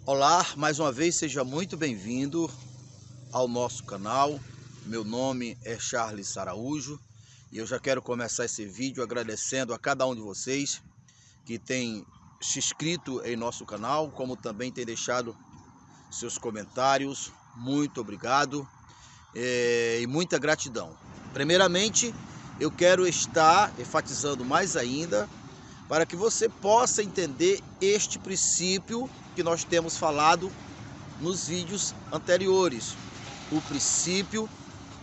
Olá, mais uma vez seja muito bem-vindo ao nosso canal. Meu nome é Charles Araújo e eu já quero começar esse vídeo agradecendo a cada um de vocês que tem se inscrito em nosso canal, como também tem deixado seus comentários. Muito obrigado e muita gratidão. Primeiramente, eu quero estar enfatizando mais ainda para que você possa entender este princípio que nós temos falado nos vídeos anteriores, o princípio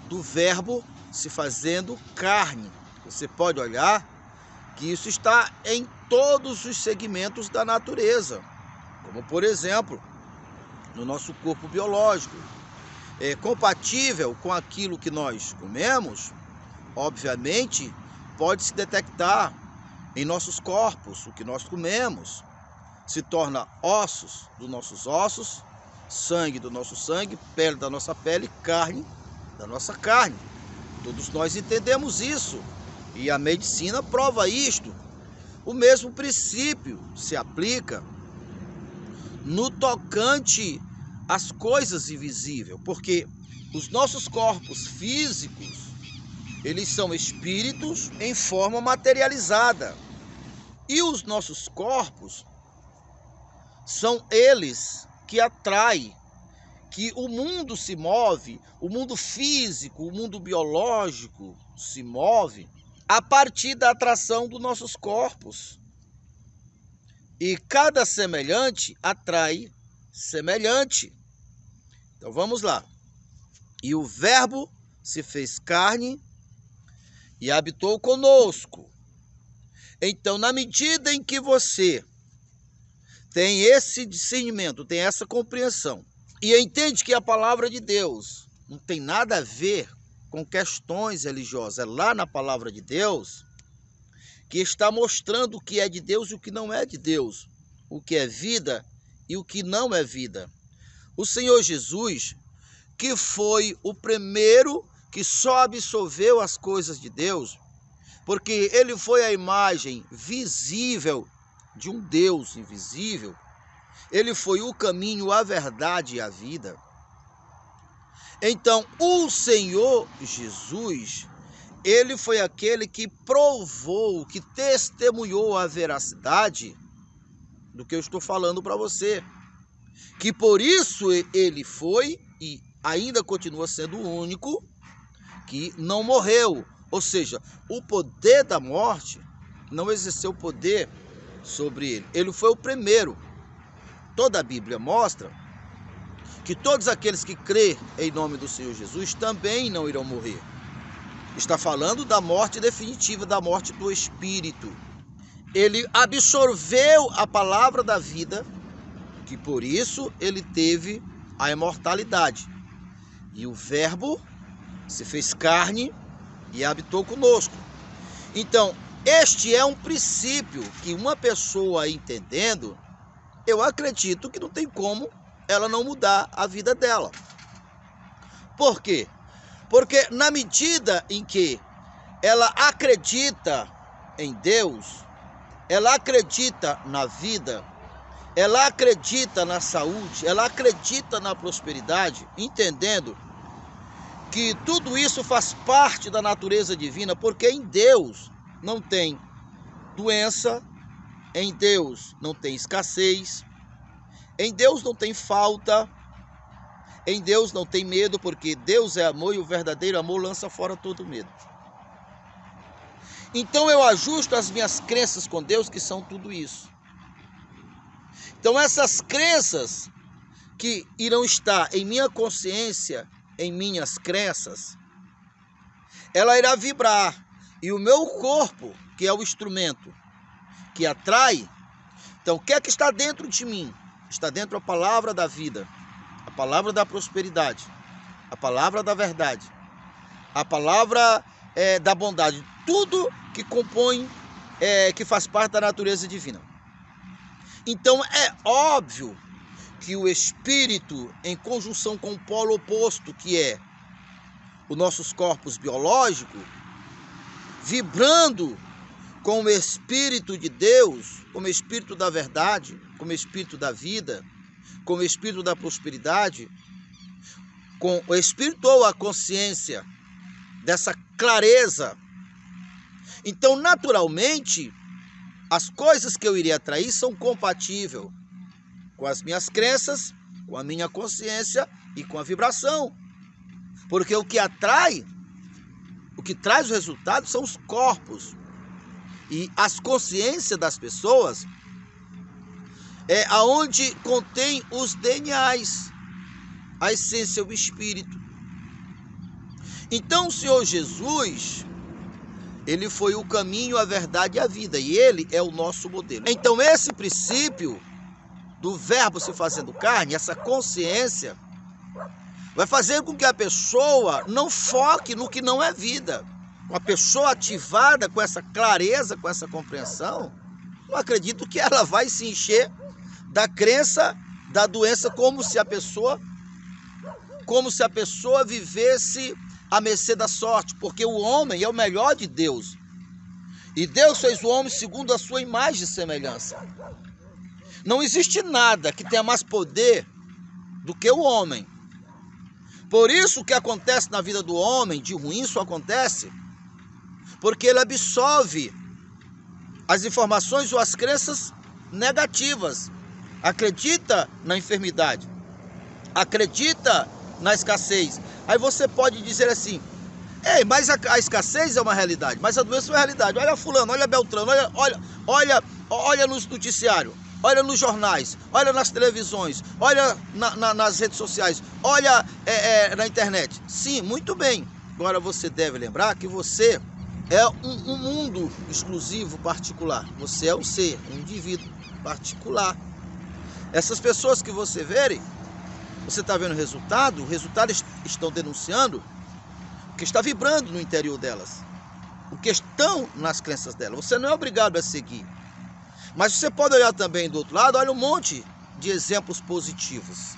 do verbo se fazendo carne. Você pode olhar que isso está em todos os segmentos da natureza, como por exemplo, no nosso corpo biológico. É compatível com aquilo que nós comemos, obviamente, pode se detectar em nossos corpos. O que nós comemos se torna ossos dos nossos ossos, sangue do nosso sangue, pele da nossa pele, carne da nossa carne. Todos nós entendemos isso e a medicina prova isto. O mesmo princípio se aplica no tocante às coisas invisíveis, porque os nossos corpos físicos, eles são espíritos em forma materializada. E os nossos corpos são eles que atraem, que o mundo se move, o mundo físico, o mundo biológico se move a partir da atração dos nossos corpos. E cada semelhante atrai semelhante. Então vamos lá. E o Verbo se fez carne e habitou conosco. Então, na medida em que você tem esse discernimento, tem essa compreensão, e entende que a palavra de Deus não tem nada a ver com questões religiosas, é lá na palavra de Deus que está mostrando o que é de Deus e o que não é de Deus, o que é vida e o que não é vida. O Senhor Jesus, que foi o primeiro que só absorveu as coisas de Deus, porque ele foi a imagem visível de um Deus invisível. Ele foi o caminho, a verdade e a vida. Então, o Senhor Jesus, ele foi aquele que provou, que testemunhou a veracidade do que eu estou falando para você. Que por isso ele foi e ainda continua sendo o único que não morreu. Ou seja, o poder da morte não exerceu poder sobre ele. Ele foi o primeiro. Toda a Bíblia mostra que todos aqueles que crêem em nome do Senhor Jesus também não irão morrer. Está falando da morte definitiva, da morte do espírito. Ele absorveu a palavra da vida, que por isso ele teve a imortalidade. E o Verbo se fez carne e habitou conosco. Então, este é um princípio que uma pessoa entendendo, eu acredito que não tem como ela não mudar a vida dela. Por quê? Porque na medida em que ela acredita em Deus, ela acredita na vida, ela acredita na saúde, ela acredita na prosperidade, entendendo que tudo isso faz parte da natureza divina, porque em Deus não tem doença, em Deus não tem escassez, em Deus não tem falta, em Deus não tem medo, porque Deus é amor e o verdadeiro amor lança fora todo medo. Então eu ajusto as minhas crenças com Deus, que são tudo isso. Então essas crenças que irão estar em minha consciência, em minhas crenças, ela irá vibrar. E o meu corpo, que é o instrumento que atrai, então o que é que está dentro de mim? Está dentro a palavra da vida, a palavra da prosperidade, a palavra da verdade, a palavra da bondade, tudo que compõe, que faz parte da natureza divina. Então é óbvio que o espírito, em conjunção com o polo oposto, que é os nossos corpos biológicos, vibrando com o Espírito de Deus, como Espírito da verdade, como Espírito da vida, com o espírito da prosperidade, com o espírito ou a consciência dessa clareza, então naturalmente as coisas que eu iria atrair são compatíveis com as minhas crenças, com a minha consciência e com a vibração. Porque o que atrai, o que traz o resultado são os corpos. E as consciências das pessoas é aonde contém os DNAs, a essência, o espírito. Então o Senhor Jesus, ele foi o caminho, a verdade e a vida. E ele é o nosso modelo. Então esse princípio do verbo se fazendo carne, essa consciência, vai fazer com que a pessoa não foque no que não é vida. Uma pessoa ativada com essa clareza, com essa compreensão, eu acredito que ela vai se encher da crença da doença como se a pessoa vivesse à mercê da sorte, porque o homem é o melhor de Deus. E Deus fez o homem segundo a sua imagem e semelhança. Não existe nada que tenha mais poder do que o homem. Por isso o que acontece na vida do homem, de ruim, isso acontece porque ele absorve as informações ou as crenças negativas. Acredita na enfermidade, acredita na escassez. Aí você pode dizer assim: ei, mas a escassez é uma realidade, mas a doença é uma realidade. Olha fulano, olha Beltrano, olha nos noticiários, olha nos jornais, olha nas televisões, olha nas redes sociais, olha na internet. Sim, muito bem. Agora você deve lembrar que você é um mundo exclusivo, particular. Você é um ser, um indivíduo particular. Essas pessoas que você vê, você está vendo o resultado estão denunciando o que está vibrando no interior delas, o que estão nas crenças delas. Você não é obrigado a seguir. Mas você pode olhar também do outro lado, olha um monte de exemplos positivos.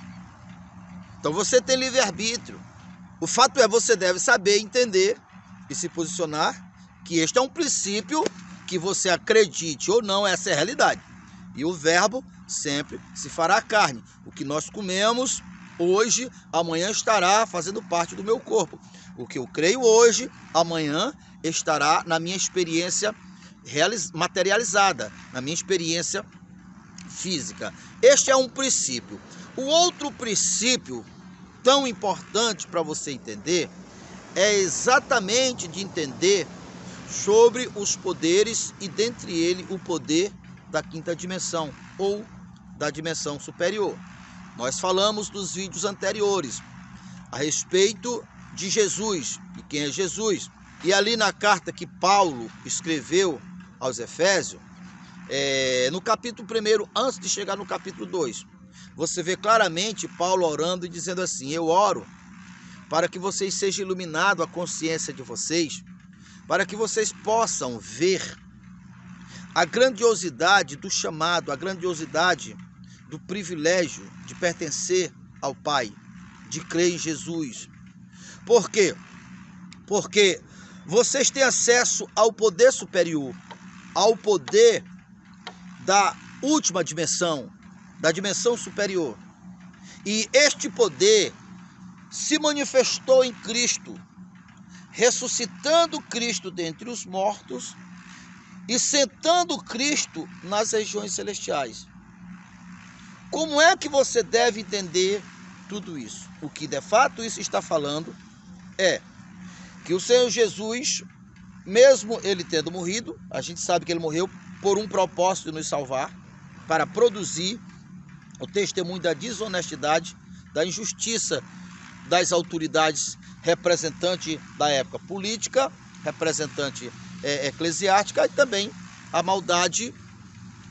Então você tem livre-arbítrio. O fato é, você deve saber, entender e se posicionar que este é um princípio que você acredite ou não, essa é a realidade. E o verbo sempre se fará carne. O que nós comemos hoje, amanhã estará fazendo parte do meu corpo. O que eu creio hoje, amanhã estará na minha experiência materializada, na minha experiência física. Este é um princípio. O outro princípio tão importante para você entender é exatamente de entender sobre os poderes e dentre eles o poder da quinta dimensão ou da dimensão superior. Nós falamos nos vídeos anteriores a respeito de Jesus e quem é Jesus. E ali na carta que Paulo escreveu aos Efésios, no capítulo 1, antes de chegar no capítulo 2, você vê claramente Paulo orando e dizendo assim: eu oro para que vocês sejam iluminados, a consciência de vocês, para que vocês possam ver a grandiosidade do chamado, a grandiosidade do privilégio de pertencer ao Pai, de crer em Jesus. Por quê? Porque vocês têm acesso ao poder superior, ao poder da última dimensão, da dimensão superior. E este poder se manifestou em Cristo, ressuscitando Cristo dentre os mortos e sentando Cristo nas regiões celestiais. Como é que você deve entender tudo isso? O que de fato isso está falando é que o Senhor Jesus, mesmo ele tendo morrido, a gente sabe que ele morreu por um propósito de nos salvar, para produzir o testemunho da desonestidade, da injustiça das autoridades representantes da época política, representante eclesiástica, e também a maldade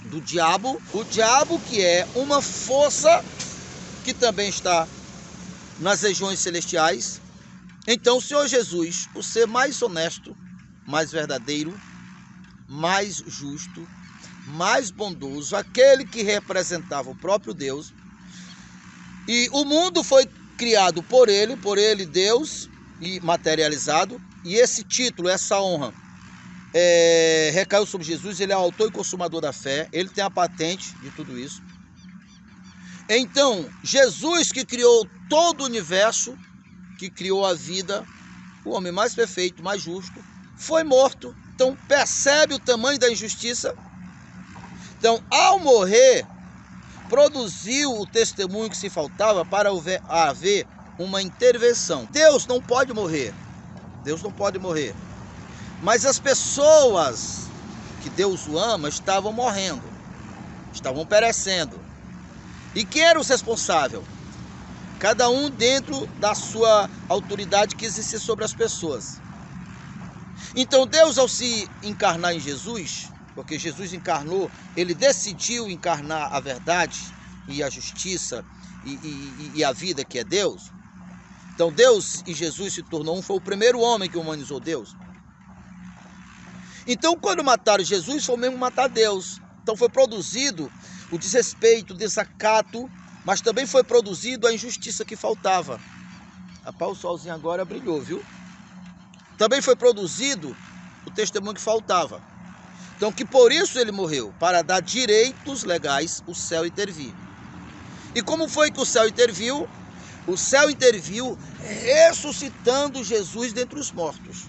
do diabo. O diabo, que é uma força que também está nas regiões celestiais. Então o Senhor Jesus, o ser mais honesto, mais verdadeiro, mais justo, mais bondoso, aquele que representava o próprio Deus, e o mundo foi criado por ele Deus, e materializado, e esse título, essa honra recaiu sobre Jesus. Ele é o autor e consumador da fé, ele tem a patente de tudo isso. Então, Jesus, que criou todo o universo, que criou a vida, o homem mais perfeito, mais justo, foi morto. Então, percebe o tamanho da injustiça? Então, ao morrer, produziu o testemunho que se faltava para haver uma intervenção. Deus não pode morrer. Deus não pode morrer. Mas as pessoas que Deus o ama estavam morrendo, estavam perecendo. E quem era os responsáveis? Cada um dentro da sua autoridade que existia sobre as pessoas. Então Deus, ao se encarnar em Jesus, porque Jesus encarnou, ele decidiu encarnar a verdade e a justiça e a vida que é Deus. Então Deus e Jesus se tornou um, foi o primeiro homem que humanizou Deus. Então quando mataram Jesus, foi mesmo matar Deus. Então foi produzido o desrespeito, o desacato, mas também foi produzido a injustiça que faltava. Rapaz, o solzinho agora brilhou, viu? Também foi produzido o testemunho que faltava. Então que por isso ele morreu, para dar direitos legais o céu intervir. E como foi que o céu interviu? O céu interviu ressuscitando Jesus dentre os mortos.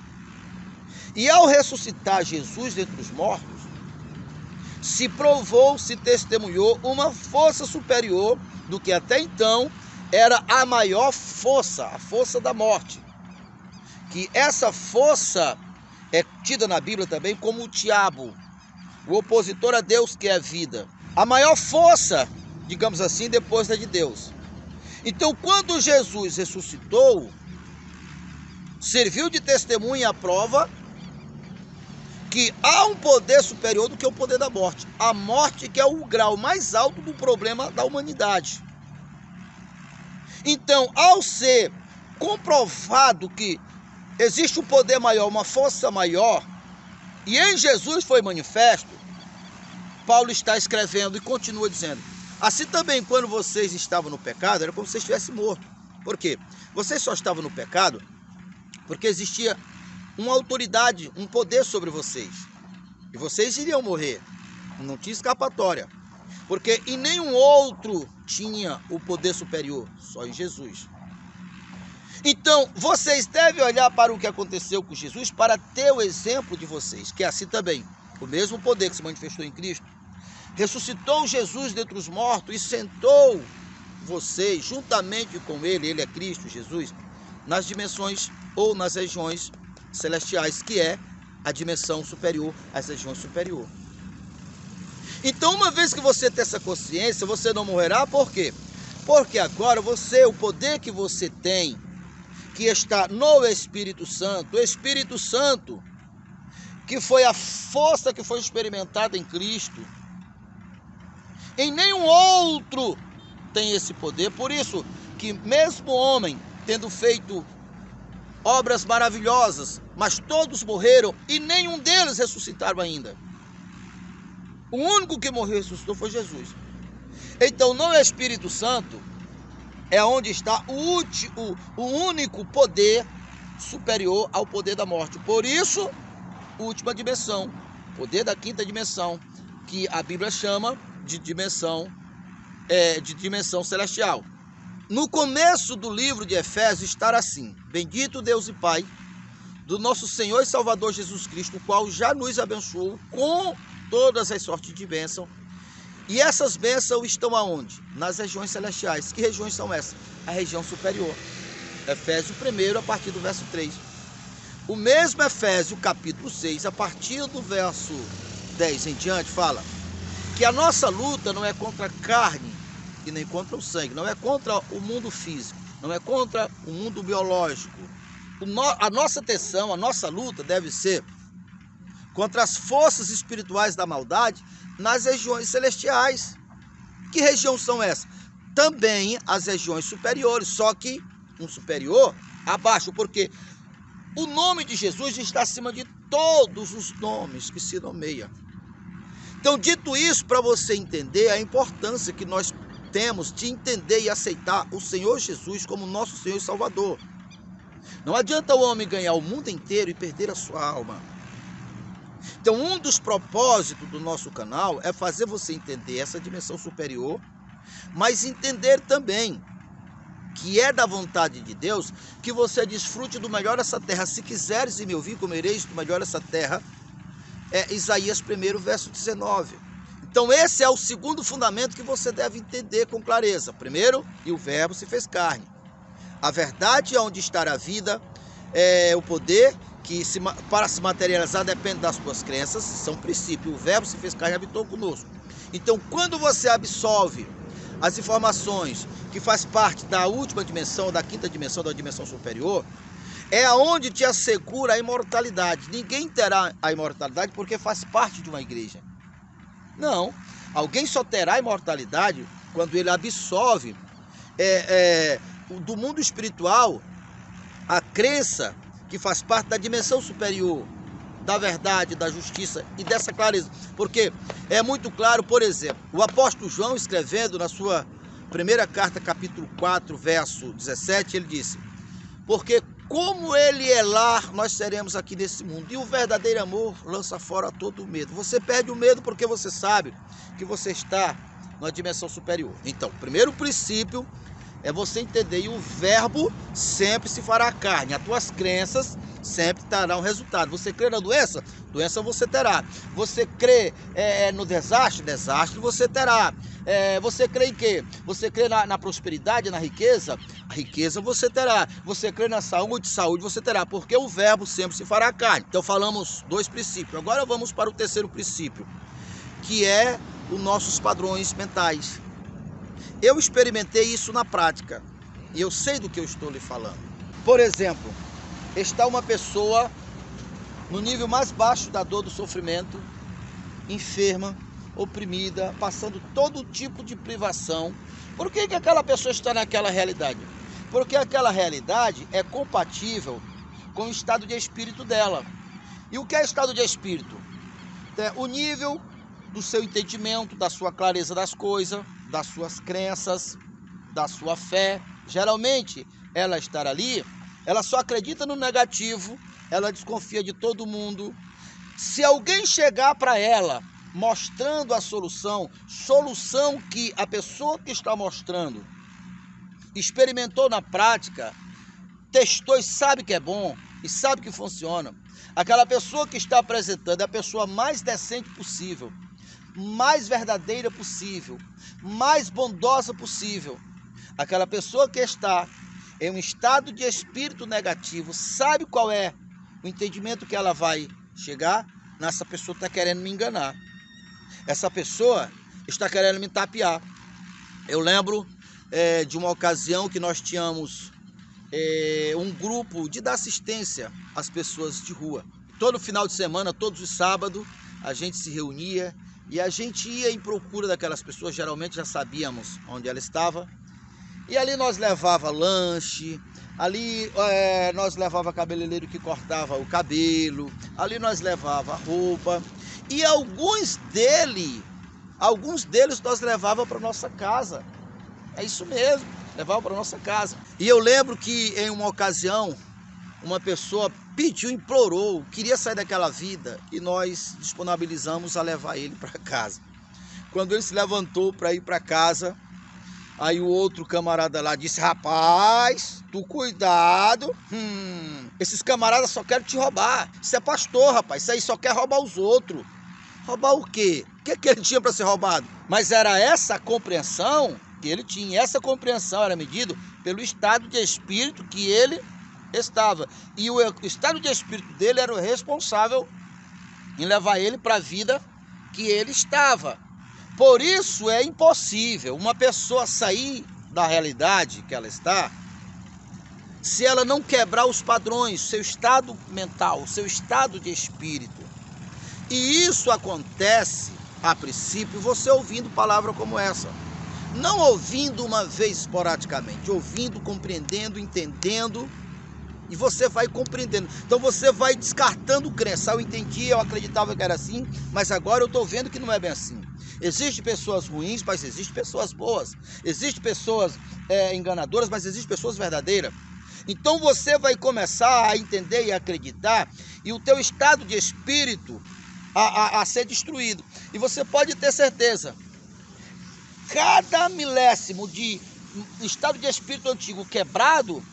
E ao ressuscitar Jesus dentre os mortos, se provou, se testemunhou uma força superior do que até então era a maior força, a força da morte. Que essa força é tida na Bíblia também como o diabo, o opositor a Deus, que é a vida. A maior força, digamos assim, depois da de Deus. Então, quando Jesus ressuscitou, serviu de testemunha à prova que há um poder superior do que o poder da morte. A morte, que é o grau mais alto do problema da humanidade. Então, ao ser comprovado que existe um poder maior, uma força maior, e em Jesus foi manifesto, Paulo está escrevendo e continua dizendo: assim também, quando vocês estavam no pecado, era como se vocês estivessem mortos. Por quê? Vocês só estavam no pecado porque existia uma autoridade, um poder sobre vocês. E vocês iriam morrer. Não tinha escapatória. Porque em nenhum outro tinha o poder superior, só em Jesus. Então, vocês devem olhar para o que aconteceu com Jesus para ter o exemplo de vocês, que é assim também. O mesmo poder que se manifestou em Cristo ressuscitou Jesus dentre os mortos e sentou vocês juntamente com ele é Cristo, Jesus, nas dimensões ou nas regiões celestiais, que é a dimensão superior, as regiões superior. Então, uma vez que você tem essa consciência, você não morrerá. Por quê? Porque agora você, o poder que você tem, que está no Espírito Santo, o Espírito Santo, que foi a força que foi experimentada em Cristo, em nenhum outro tem esse poder. Por isso que mesmo homem tendo feito obras maravilhosas, mas todos morreram e nenhum deles ressuscitaram ainda. O único que morreu e ressuscitou foi Jesus. Então, no Espírito Santo é onde está o único poder superior ao poder da morte. Por isso, última dimensão, poder da quinta dimensão, que a Bíblia chama de dimensão celestial. No começo do livro de Efésios está assim: bendito Deus e Pai do nosso Senhor e Salvador Jesus Cristo, o qual já nos abençoou com todas as sortes de bênção. E essas bênçãos estão aonde? Nas regiões celestiais. Que regiões são essas? A região superior. Efésios 1, a partir do verso 3. O mesmo Efésios, capítulo 6, a partir do verso 10 em diante, fala que a nossa luta não é contra a carne e nem contra o sangue, não é contra o mundo físico, não é contra o mundo biológico. A nossa atenção, a nossa luta deve ser contra as forças espirituais da maldade nas regiões celestiais. Que regiões são essas? Também as regiões superiores, só que um superior abaixo, porque o nome de Jesus está acima de todos os nomes que se nomeiam. Então, dito isso, para você entender a importância que nós temos de entender e aceitar o Senhor Jesus como nosso Senhor e Salvador. Não adianta o homem ganhar o mundo inteiro e perder a sua alma. Então, um dos propósitos do nosso canal é fazer você entender essa dimensão superior mas entender também que é da vontade de Deus que você desfrute do melhor dessa terra. Se quiseres e me ouvir, comereis do melhor dessa terra. É Isaías 1, verso 19. Então esse é o segundo fundamento que você deve entender com clareza. Primeiro, e o verbo se fez carne. A verdade é onde está a vida, é o poder que para se materializar depende das tuas crenças, são princípios. O verbo se fez carne e habitou conosco. Então quando você absorve as informações que faz parte da última dimensão, da quinta dimensão, da dimensão superior, é aonde te assegura a imortalidade. Ninguém terá a imortalidade porque faz parte de uma igreja. Não, alguém só terá a imortalidade quando ele absorve do mundo espiritual a crença que faz parte da dimensão superior, da verdade, da justiça e dessa clareza. Porque é muito claro, por exemplo, o apóstolo João escrevendo na sua primeira carta, capítulo 4, verso 17, ele disse: porque como ele é lá, nós seremos aqui nesse mundo. E o verdadeiro amor lança fora todo o medo. Você perde o medo porque você sabe que você está numa dimensão superior. Então, o primeiro princípio é você entender, e o verbo sempre se fará carne. As tuas crenças sempre terão resultado. Você crê na doença? Doença você terá. Você crê no desastre? Desastre você terá. Você crê em quê? Você crê na prosperidade, na riqueza? A riqueza você terá. Você crê na saúde? Saúde você terá. Porque o verbo sempre se fará carne. Então falamos dois princípios. Agora vamos para o terceiro princípio, que é os nossos padrões mentais. Eu experimentei isso na prática e eu sei do que eu estou lhe falando. Por exemplo, está uma pessoa no nível mais baixo da dor, do sofrimento, enferma, oprimida, passando todo tipo de privação. Por que aquela pessoa está naquela realidade? Porque aquela realidade é compatível com o estado de espírito dela. E o que é estado de espírito? É o nível do seu entendimento, da sua clareza das coisas, das suas crenças, da sua fé. Geralmente, ela estar ali, ela só acredita no negativo, ela desconfia de todo mundo. Se alguém chegar para ela mostrando a solução que a pessoa que está mostrando experimentou na prática, testou e sabe que é bom, e sabe que funciona, aquela pessoa que está apresentando é a pessoa mais decente possível, mais verdadeira possível, mais bondosa possível. Aquela pessoa que está em um estado de espírito negativo, sabe qual é o entendimento que ela vai chegar? Essa pessoa está querendo me enganar. Essa pessoa está querendo me tapear. Eu lembro de uma ocasião que nós tínhamos um grupo de dar assistência às pessoas de rua. Todo final de semana, todos os sábados, a gente se reunia e a gente ia em procura daquelas pessoas. Geralmente já sabíamos onde ela estava. E ali nós levava lanche, ali nós levava cabeleireiro que cortava o cabelo, ali nós levava roupa. E alguns deles nós levava para nossa casa. É isso mesmo, levava para nossa casa. E eu lembro que em uma ocasião, uma pessoa pediu, implorou, queria sair daquela vida e nós disponibilizamos a levar ele para casa. Quando ele se levantou para ir para casa, aí o outro camarada lá disse: rapaz, tu cuidado, esses camaradas só querem te roubar. Isso é pastor, rapaz, isso aí só quer roubar os outros. Roubar o quê? O que ele tinha para ser roubado? Mas era essa a compreensão que ele tinha. Essa compreensão era medida pelo estado de espírito que ele estava. E o estado de espírito dele era o responsável em levar ele para a vida que ele estava. Por isso é impossível uma pessoa sair da realidade que ela está se ela não quebrar os padrões, seu estado mental, seu estado de espírito. E isso acontece, a princípio, você ouvindo palavra como essa. Não ouvindo uma vez esporadicamente, ouvindo, compreendendo, entendendo, e você vai compreendendo. Então você vai descartando crença. Eu entendi, eu acreditava que era assim, mas agora eu estou vendo que não é bem assim. Existem pessoas ruins, mas existem pessoas boas. Existem pessoas enganadoras, mas existem pessoas verdadeiras. Então você vai começar a entender e acreditar, e o teu estado de espírito a ser destruído. E você pode ter certeza, cada milésimo de estado de espírito antigo quebrado,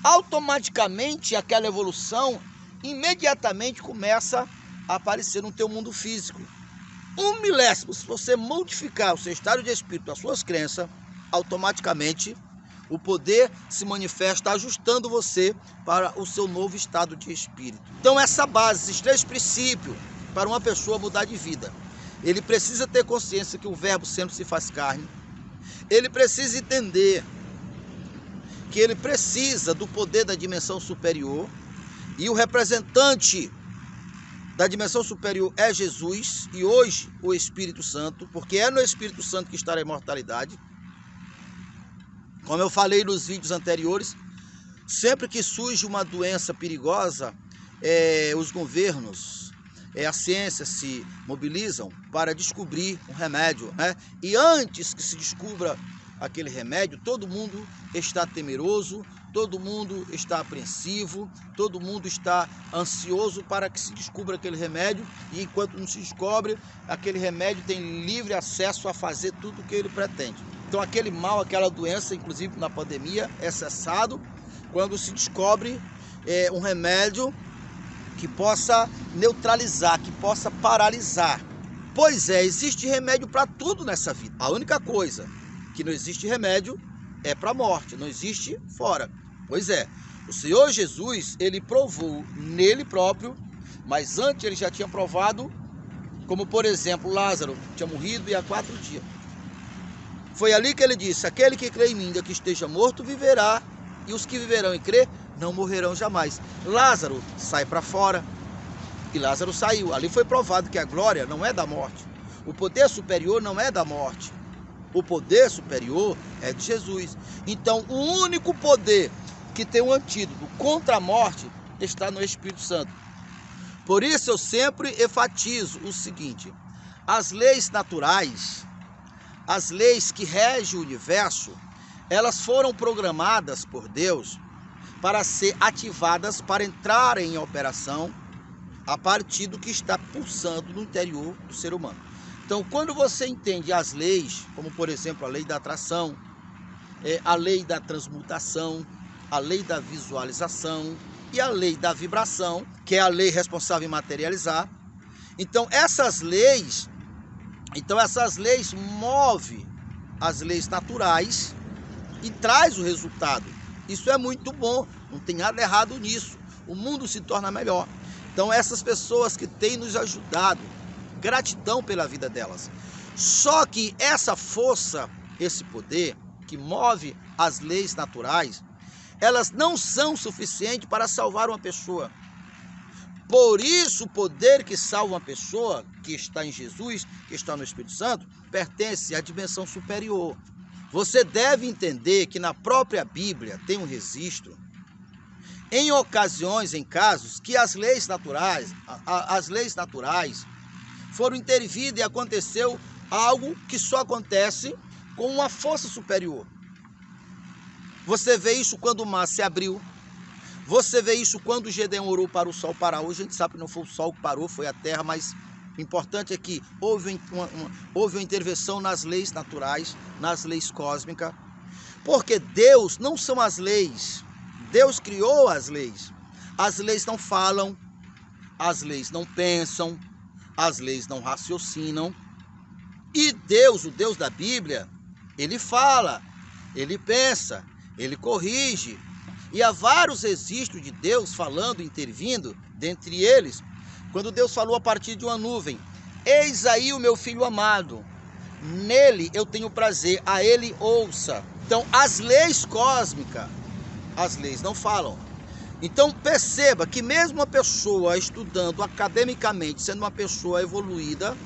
automaticamente aquela evolução imediatamente começa a aparecer no teu mundo físico. Um milésimo, se você modificar o seu estado de espírito, as suas crenças, automaticamente o poder se manifesta ajustando você para o seu novo estado de espírito. Então essa base, esses 3 princípios para uma pessoa mudar de vida. Ele precisa ter consciência que o verbo sempre se faz carne. Ele precisa entender que ele precisa do poder da dimensão superior. E o representante da dimensão superior é Jesus. E hoje o Espírito Santo. Porque é no Espírito Santo que está a imortalidade. Como eu falei nos vídeos anteriores, sempre que surge uma doença perigosa, os governos, a ciência se mobilizam para descobrir um remédio, né? E antes que se descubra aquele remédio, todo mundo está temeroso, todo mundo está apreensivo, todo mundo está ansioso para que se descubra aquele remédio. E enquanto não se descobre, aquele remédio tem livre acesso a fazer tudo o que ele pretende. Então aquele mal, aquela doença, inclusive na pandemia, é cessado quando se descobre um remédio que possa neutralizar, que possa paralisar. Pois existe remédio para tudo nessa vida. A única coisa que não existe remédio é para a morte, não existe fora. Pois é, o Senhor Jesus, ele provou nele próprio, mas antes ele já tinha provado, como por exemplo, Lázaro tinha morrido e há 4 dias. Foi ali que ele disse: aquele que crê em mim, ainda que esteja morto, viverá, e os que viverão e crê não morrerão jamais. Lázaro sai para fora, e Lázaro saiu. Ali foi provado que a glória não é da morte, o poder superior não é da morte, o poder superior é de Jesus. Então o único poder que tem um antídoto contra a morte está no Espírito Santo. Por isso eu sempre enfatizo o seguinte: as leis naturais, as leis que regem o universo, elas foram programadas por Deus para ser ativadas, para entrarem em operação a partir do que está pulsando no interior do ser humano. Então, quando você entende as leis, como por exemplo a lei da atração, a lei da transmutação, a lei da visualização e a lei da vibração, que é a lei responsável em materializar, então essas leis movem as leis naturais e traz o resultado. Isso é muito bom, não tem nada errado nisso. O mundo se torna melhor. Então essas pessoas que têm nos ajudado, gratidão pela vida delas. Só que essa força, esse poder que move as leis naturais, elas não são suficientes para salvar uma pessoa. Por isso, o poder que salva uma pessoa, que está em Jesus, que está no Espírito Santo, pertence à dimensão superior. Você deve entender que na própria Bíblia tem um registro, em ocasiões, em casos, que as leis naturais foram intervidas e aconteceu algo que só acontece com uma força superior. Você vê isso quando o mar se abriu. Você vê isso quando o Gedeão orou para o sol parar. Hoje a gente sabe que não foi o sol que parou, foi a terra, mas o importante é que houve uma intervenção nas leis naturais, nas leis cósmicas. Porque Deus não são as leis. Deus criou as leis. As leis não falam, as leis não pensam, as leis não raciocinam. E Deus, o Deus da Bíblia, ele fala, ele pensa, ele corrige. E há vários registros de Deus falando, intervindo, dentre eles, quando Deus falou a partir de uma nuvem: eis aí o meu filho amado, nele eu tenho prazer, a ele ouça. Então as leis cósmicas, as leis não falam. Então perceba que mesmo uma pessoa estudando academicamente, sendo uma pessoa evoluída,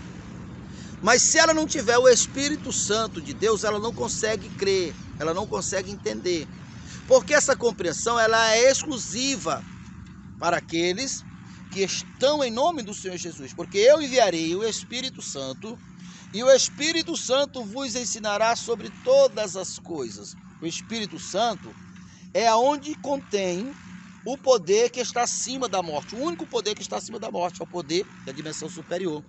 mas se ela não tiver o Espírito Santo de Deus, ela não consegue crer, ela não consegue entender. Porque essa compreensão ela é exclusiva para aqueles que estão em nome do Senhor Jesus. Porque eu enviarei o Espírito Santo, e o Espírito Santo vos ensinará sobre todas as coisas. O Espírito Santo é aonde contém o poder que está acima da morte. O único poder que está acima da morte é o poder da dimensão superior.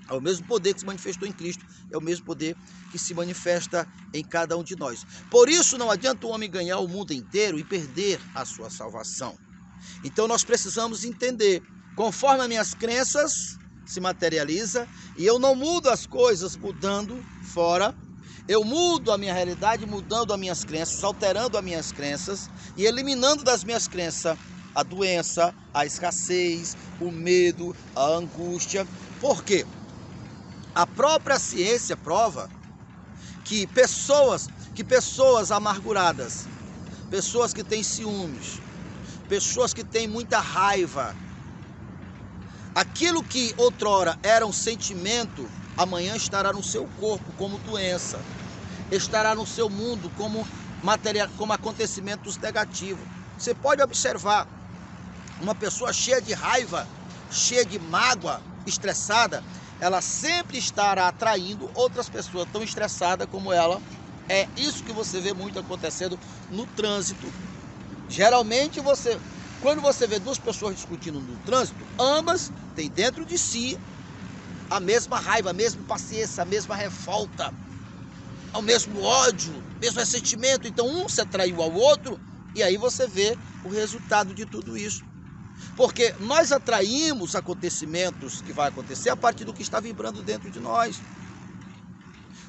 É o mesmo poder que se manifestou em Cristo, é o mesmo poder que se manifesta em cada um de nós. Por isso não adianta o homem ganhar o mundo inteiro e perder a sua salvação. Então nós precisamos entender, conforme as minhas crenças se materializa, e eu não mudo as coisas mudando fora, eu mudo a minha realidade mudando as minhas crenças, alterando as minhas crenças e eliminando das minhas crenças a doença, a escassez, o medo, a angústia. Por quê? A própria ciência prova que pessoas amarguradas, pessoas que têm ciúmes, pessoas que têm muita raiva, aquilo que outrora era um sentimento, amanhã estará no seu corpo como doença, estará no seu mundo como acontecimentos negativos. Você pode observar uma pessoa cheia de raiva, cheia de mágoa, estressada, ela sempre estará atraindo outras pessoas tão estressadas como ela. É isso que você vê muito acontecendo no trânsito. Geralmente quando você vê duas pessoas discutindo no trânsito, ambas têm dentro de si a mesma raiva, a mesma impaciência, a mesma revolta, o mesmo ódio, o mesmo ressentimento. Então um se atraiu ao outro e aí você vê o resultado de tudo isso. Porque nós atraímos acontecimentos que vai acontecer a partir do que está vibrando dentro de nós.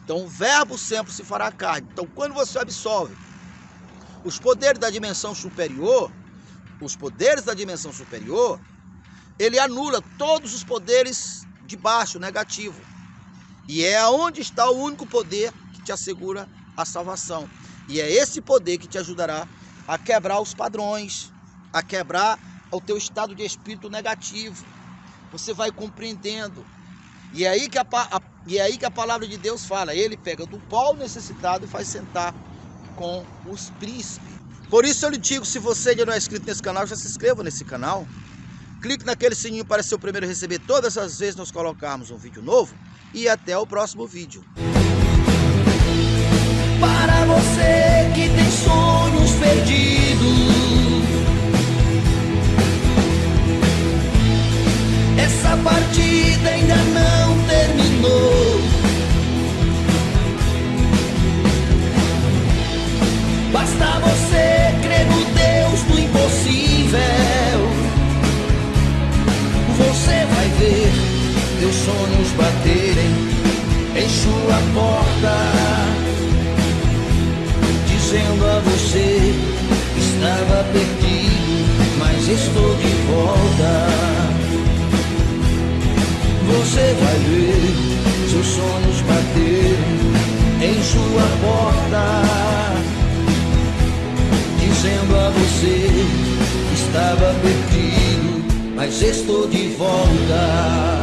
Então o verbo sempre se fará carne. Então quando você absorve os poderes da dimensão superior, ele anula todos os poderes de baixo, negativo. E é onde está o único poder que te assegura a salvação. E é esse poder que te ajudará a quebrar os padrões, a quebrar o teu estado de espírito negativo. Você vai compreendendo. E é aí que a palavra de Deus fala. Ele pega do pó necessitado e faz sentar com os príncipes. Por isso eu lhe digo, se você ainda não é inscrito nesse canal, já se inscreva nesse canal. Clique naquele sininho para ser o primeiro a receber todas as vezes que nós colocarmos um vídeo novo. E até o próximo vídeo. Para você que tem sonhos perdidos, essa partida ainda não terminou. Basta você crer no Deus do impossível. Você vai ver teus sonhos baterem em sua porta, dizendo a você: estava perdido, mas estou de volta. Você vai ver seus sonhos baterem em sua porta, dizendo a você: estava perdido, mas estou de volta.